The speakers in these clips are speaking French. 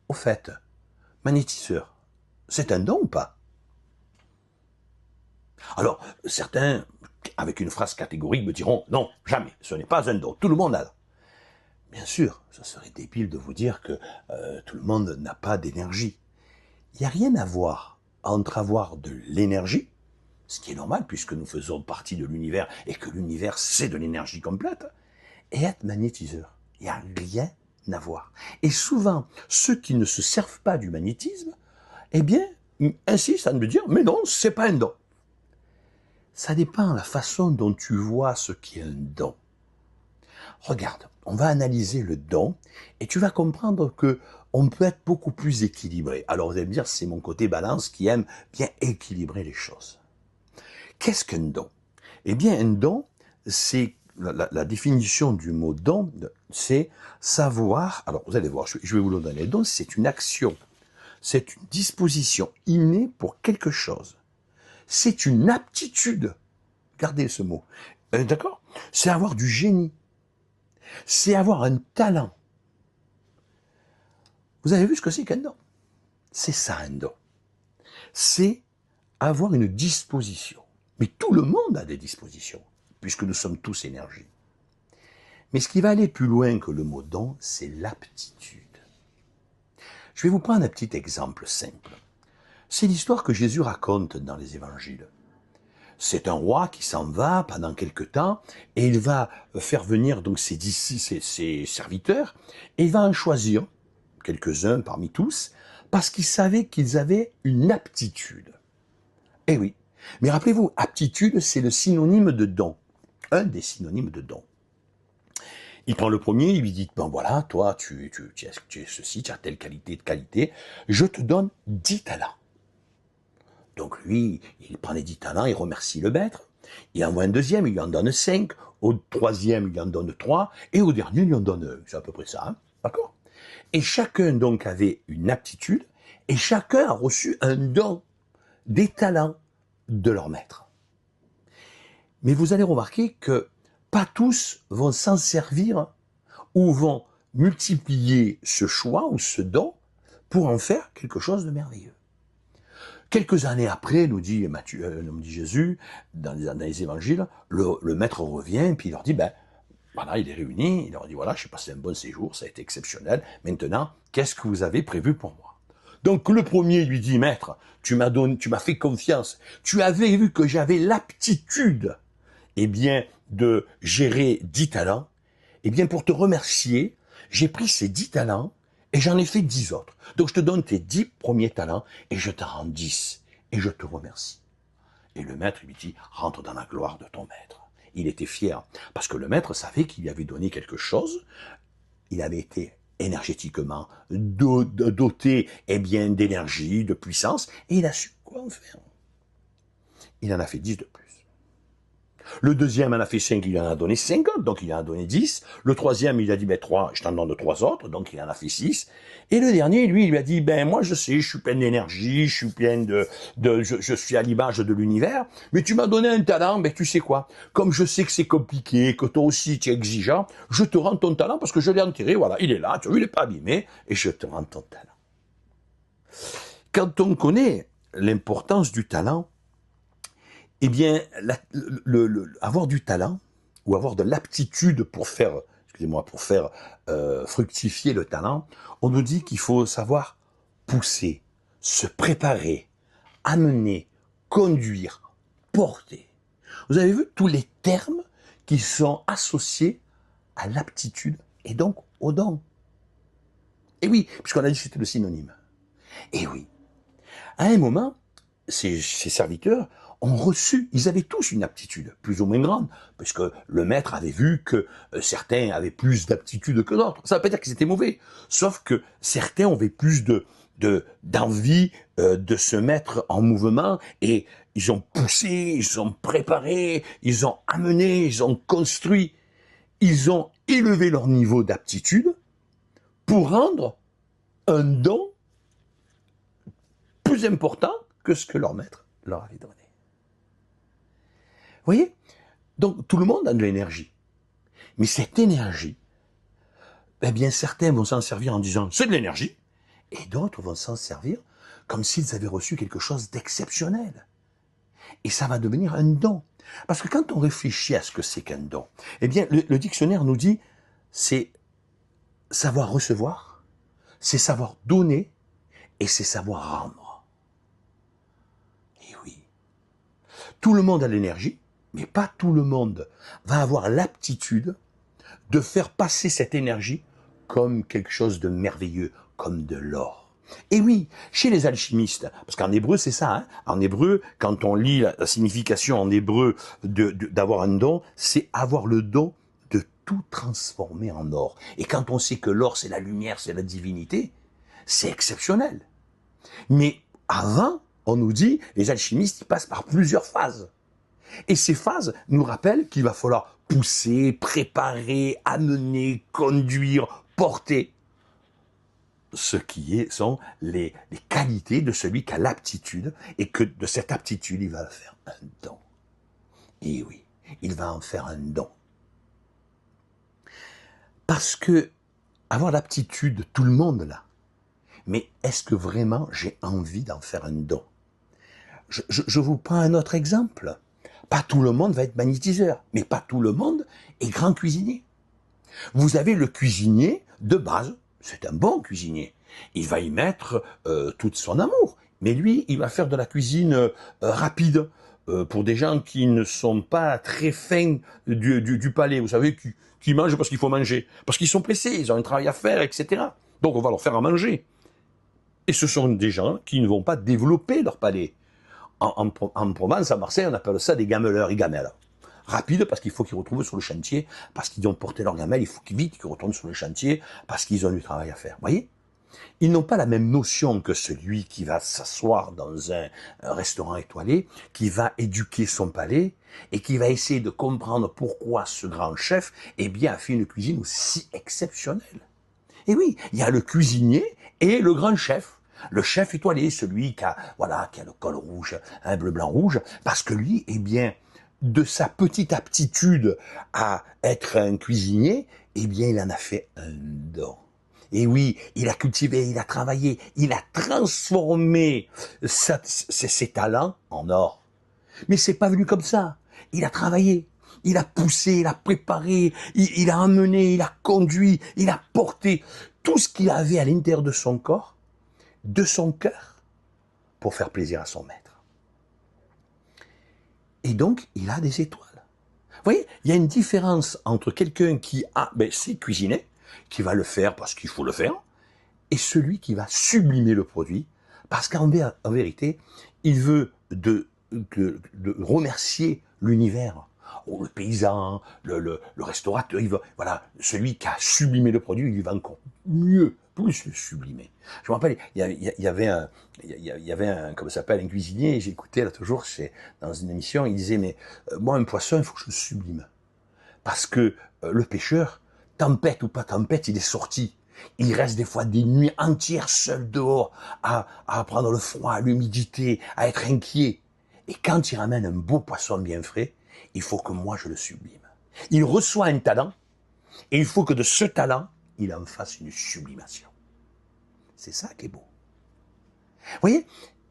au fait, magnétiseur, c'est un don ou pas? Alors, certains, avec une phrase catégorique, me diront, non, jamais, ce n'est pas un don, tout le monde a. Bien sûr, ce serait débile de vous dire que tout le monde n'a pas d'énergie. Il n'y a rien à voir entre avoir de l'énergie, ce qui est normal puisque nous faisons partie de l'univers et que l'univers c'est de l'énergie complète, et être magnétiseur. Il n'y a rien à voir. Et souvent, ceux qui ne se servent pas du magnétisme, eh bien, insistent à me dire, mais non, c'est pas un don. Ça dépend de la façon dont tu vois ce qui est un don. Regarde, on va analyser le don et tu vas comprendre que on peut être beaucoup plus équilibré. Alors vous allez me dire, c'est mon côté balance qui aime bien équilibrer les choses. Qu'est-ce qu'un don? Eh bien, un don, c'est la définition du mot don, c'est savoir. Alors vous allez voir, je vais vous le donner. Le don, c'est une action, c'est une disposition innée pour quelque chose. C'est une aptitude. Gardez ce mot. D'accord? C'est avoir du génie. C'est avoir un talent. Vous avez vu ce que c'est qu'un don? C'est ça un don. C'est avoir une disposition. Mais tout le monde a des dispositions, puisque nous sommes tous énergie. Mais ce qui va aller plus loin que le mot don, c'est l'aptitude. Je vais vous prendre un petit exemple simple. C'est l'histoire que Jésus raconte dans les évangiles. C'est un roi qui s'en va pendant quelque temps et il va faire venir donc ses serviteurs et il va en choisir quelques-uns parmi tous parce qu'il savait qu'ils avaient une aptitude. Eh oui, mais rappelez-vous, aptitude, c'est le synonyme de don, un des synonymes de don. Il prend le premier, il lui dit, ben voilà, toi, tu es ceci, tu as telle qualité, de qualité, je te donne 10 talents. Donc lui, il prend les 10 talents, il remercie le maître, il envoie un deuxième, il lui en donne 5, au troisième, il lui en donne 3, et au dernier, il lui en donne 1. C'est à peu près ça, hein, d'accord? Et chacun donc avait une aptitude, et chacun a reçu un don, des talents de leur maître. Mais vous allez remarquer que pas tous vont s'en servir ou vont multiplier ce choix ou ce don pour en faire quelque chose de merveilleux. Quelques années après, nous dit Jésus, dans les évangiles, le maître revient, puis il leur dit, ben, voilà, il est réuni, il leur dit, voilà, j'ai passé un bon séjour, ça a été exceptionnel, maintenant, qu'est-ce que vous avez prévu pour moi? Donc le premier lui dit, maître, tu m'as fait confiance, tu avais vu que j'avais l'aptitude, eh bien, de gérer 10 talents, eh bien, pour te remercier, j'ai pris ces 10 talents, et j'en ai fait 10 autres. Donc je te donne tes 10 premiers talents et je t'en rends 10. Et je te remercie. Et le maître lui dit, rentre dans la gloire de ton maître. Il était fier parce que le maître savait qu'il lui avait donné quelque chose. Il avait été énergétiquement doté eh bien, d'énergie, de puissance, et il a su quoi en faire. Il en a fait 10 de plus. Le deuxième en a fait 5, il en a donné 5, donc il en a donné 10. Le troisième, il a dit, 3, je t'en donne 3 autres, donc il en a fait 6. Et le dernier, lui, il lui a dit, moi je sais, je suis plein d'énergie, je suis plein je suis à l'image de l'univers, mais tu m'as donné un talent, tu sais quoi, comme je sais que c'est compliqué, que toi aussi tu es exigeant, je te rends ton talent parce que je l'ai enterré, voilà, il est là, tu vois, il n'est pas abîmé, et je te rends ton talent. Quand on connaît l'importance du talent, eh bien, avoir du talent ou avoir de l'aptitude pour faire, fructifier le talent, on nous dit qu'il faut savoir pousser, se préparer, amener, conduire, porter. Vous avez vu tous les termes qui sont associés à l'aptitude et donc au don. Et oui, puisqu'on a dit que c'était le synonyme. Et oui, à un moment, ces serviteurs ont reçu, ils avaient tous une aptitude, plus ou moins grande, parce que le maître avait vu que certains avaient plus d'aptitude que d'autres. Ça ne veut pas dire qu'ils étaient mauvais, sauf que certains avaient plus d'envie de se mettre en mouvement, et ils ont poussé, ils ont préparé, ils ont amené, ils ont construit, ils ont élevé leur niveau d'aptitude pour rendre un don plus important que ce que leur maître leur avait donné. Vous voyez? Donc tout le monde a de l'énergie. Mais cette énergie, eh bien certains vont s'en servir en disant c'est de l'énergie, Et d'autres vont s'en servir comme s'ils avaient reçu quelque chose d'exceptionnel. Et ça va devenir un don. Parce que quand on réfléchit à ce que c'est qu'un don, eh bien, le dictionnaire nous dit, c'est savoir recevoir, c'est savoir donner, et c'est savoir rendre. Et oui. Tout le monde a l'énergie, mais pas tout le monde va avoir l'aptitude de faire passer cette énergie comme quelque chose de merveilleux, comme de l'or. Et oui, chez les alchimistes, parce qu'en hébreu c'est ça, hein, en hébreu, quand on lit la signification en hébreu d'avoir un don, c'est avoir le don de tout transformer en or. Et quand on sait que l'or c'est la lumière, c'est la divinité, c'est exceptionnel. Mais avant, on nous dit, les alchimistes, ils passent par plusieurs phases. Et ces phases nous rappellent qu'il va falloir pousser, préparer, amener, conduire, porter ce qui sont les qualités de celui qui a l'aptitude, et que de cette aptitude, il va faire un don. Et oui, il va en faire un don. Parce que avoir l'aptitude, tout le monde l'a. Mais est-ce que vraiment j'ai envie d'en faire un don? Je vous prends un autre exemple. Pas tout le monde va être magnétiseur, mais pas tout le monde est grand cuisinier. Vous avez le cuisinier de base, c'est un bon cuisinier. Il va y mettre tout son amour. Mais lui, il va faire de la cuisine rapide pour des gens qui ne sont pas très fins du palais. Vous savez, qui mangent parce qu'il faut manger. Parce qu'ils sont pressés, ils ont un travail à faire, etc. Donc on va leur faire à manger. Et ce sont des gens qui ne vont pas développer leur palais. En Provence, à Marseille, on appelle ça des gameleurs, ils gamellent. Rapide, parce qu'il faut qu'ils retrouvent sur le chantier, parce qu'ils ont porté leur gamelle, il faut qu'ils vite qu'ils retournent sur le chantier, parce qu'ils ont du travail à faire. Vous voyez? Ils n'ont pas la même notion que celui qui va s'asseoir dans un restaurant étoilé, qui va éduquer son palais, et qui va essayer de comprendre pourquoi ce grand chef, a fait une cuisine aussi exceptionnelle. Et oui, il y a le cuisinier et le grand chef. Le chef étoilé, celui qui a le col rouge, un bleu, blanc, rouge, parce que lui, de sa petite aptitude à être un cuisinier, il en a fait un don. Et oui, il a cultivé, il a travaillé, il a transformé ses talents en or. Mais c'est pas venu comme ça. Il a travaillé, il a poussé, il a préparé, il a emmené, il a conduit, il a porté tout ce qu'il avait à l'intérieur de son corps, de son cœur, pour faire plaisir à son maître. Et donc, il a des étoiles. Vous voyez, il y a une différence entre quelqu'un qui sait cuisiner, qui va le faire parce qu'il faut le faire, et celui qui va sublimer le produit, parce qu'en vérité, il veut de remercier l'univers. Oh, le paysan, le restaurateur, celui qui a sublimé le produit, il va encore mieux, plus le sublimer. Je me rappelle, il y avait un comment ça s'appelle, un cuisinier, j'écoutais là toujours, dans une émission, il disait, mais moi, un poisson, il faut que je le sublime. Parce que le pêcheur, tempête ou pas tempête, il est sorti. Il reste des fois des nuits entières seul dehors, à prendre le froid, l'humidité, à être inquiet. Et quand il ramène un beau poisson bien frais, il faut que moi je le sublime. Il reçoit un talent, et il faut que de ce talent, il en fasse une sublimation. C'est ça qui est beau. Vous voyez,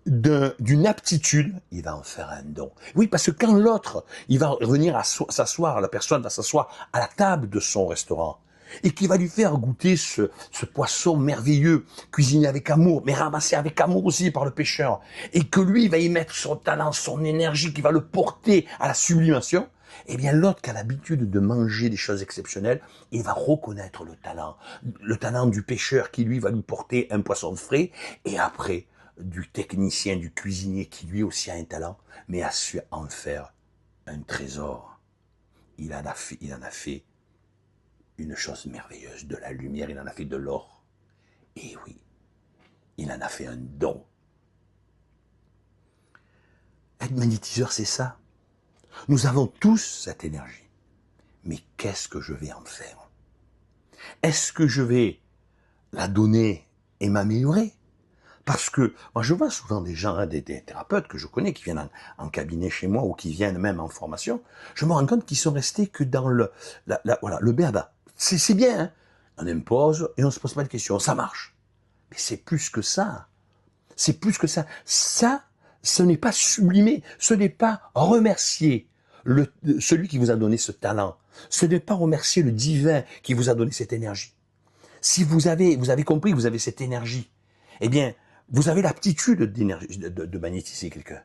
d'une aptitude, il va en faire un don. Oui, parce que quand l'autre, il va venir s'asseoir, la personne va s'asseoir à la table de son restaurant, et qui va lui faire goûter ce poisson merveilleux, cuisiné avec amour, mais ramassé avec amour aussi par le pêcheur, et que lui, il va y mettre son talent, son énergie, qui va le porter à la sublimation, l'autre qui a l'habitude de manger des choses exceptionnelles, il va reconnaître le talent du pêcheur qui, lui, va lui porter un poisson frais, et après, du technicien, du cuisinier qui, lui aussi a un talent, mais a su en faire un trésor. Il en a fait une chose merveilleuse, de la lumière, il en a fait de l'or. Et oui, il en a fait un don. Être magnétiseur, c'est ça. Nous avons tous cette énergie. Mais qu'est-ce que je vais en faire? Est-ce que je vais la donner et m'améliorer? Parce que moi, je vois souvent des gens, des thérapeutes que je connais, qui viennent en cabinet chez moi ou qui viennent même en formation. Je me rends compte qu'ils sont restés que dans le béaba. C'est bien, hein? On impose et on se pose pas de questions. Ça marche. Mais c'est plus que ça. C'est plus que ça. Ça, ce n'est pas sublimer, ce n'est pas remercier celui qui vous a donné ce talent. Ce n'est pas remercier le divin qui vous a donné cette énergie. Si vous avez compris que vous avez cette énergie, eh bien, vous avez l'aptitude de magnétiser quelqu'un.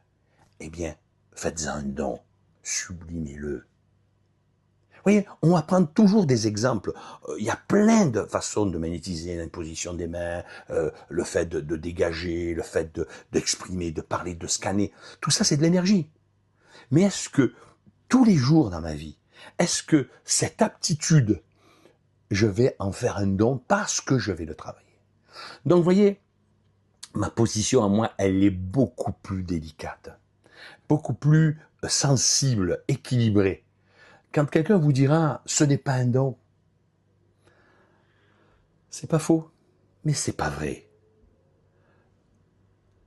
Eh bien, faites-en un don, sublimez-le. Vous voyez, on va prendre toujours des exemples. Il y a plein de façons de magnétiser, l'imposition des mains, le fait de dégager, le fait d'exprimer, de parler, de scanner. Tout ça, c'est de l'énergie. Mais est-ce que tous les jours dans ma vie, est-ce que cette aptitude, je vais en faire un don parce que je vais le travailler? Donc, vous voyez, ma position à moi, elle est beaucoup plus délicate, beaucoup plus sensible, équilibrée. Quand quelqu'un vous dira, ce n'est pas un don, c'est pas faux, mais c'est pas vrai.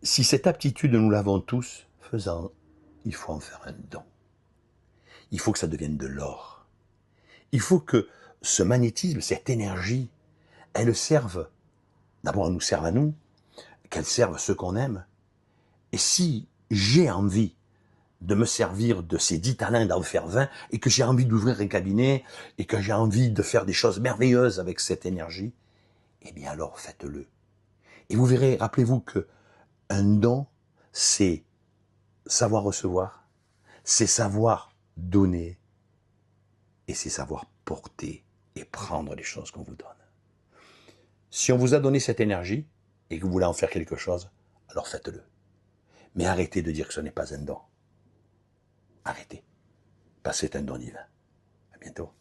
Si cette aptitude, nous l'avons tous, faisant, il faut en faire un don. Il faut que ça devienne de l'or. Il faut que ce magnétisme, cette énergie, elle serve, d'abord elle nous serve à nous, qu'elle serve ceux qu'on aime. Et si j'ai envie de me servir de ces 10 talents, d'en faire 20, et que j'ai envie d'ouvrir un cabinet, et que j'ai envie de faire des choses merveilleuses avec cette énergie, eh bien alors faites-le. Et vous verrez, rappelez-vous que un don, c'est savoir recevoir, c'est savoir donner, et c'est savoir porter et prendre les choses qu'on vous donne. Si on vous a donné cette énergie, et que vous voulez en faire quelque chose, alors faites-le. Mais arrêtez de dire que ce n'est pas un don. Arrêtez. Parce que c'est un don divin. À bientôt.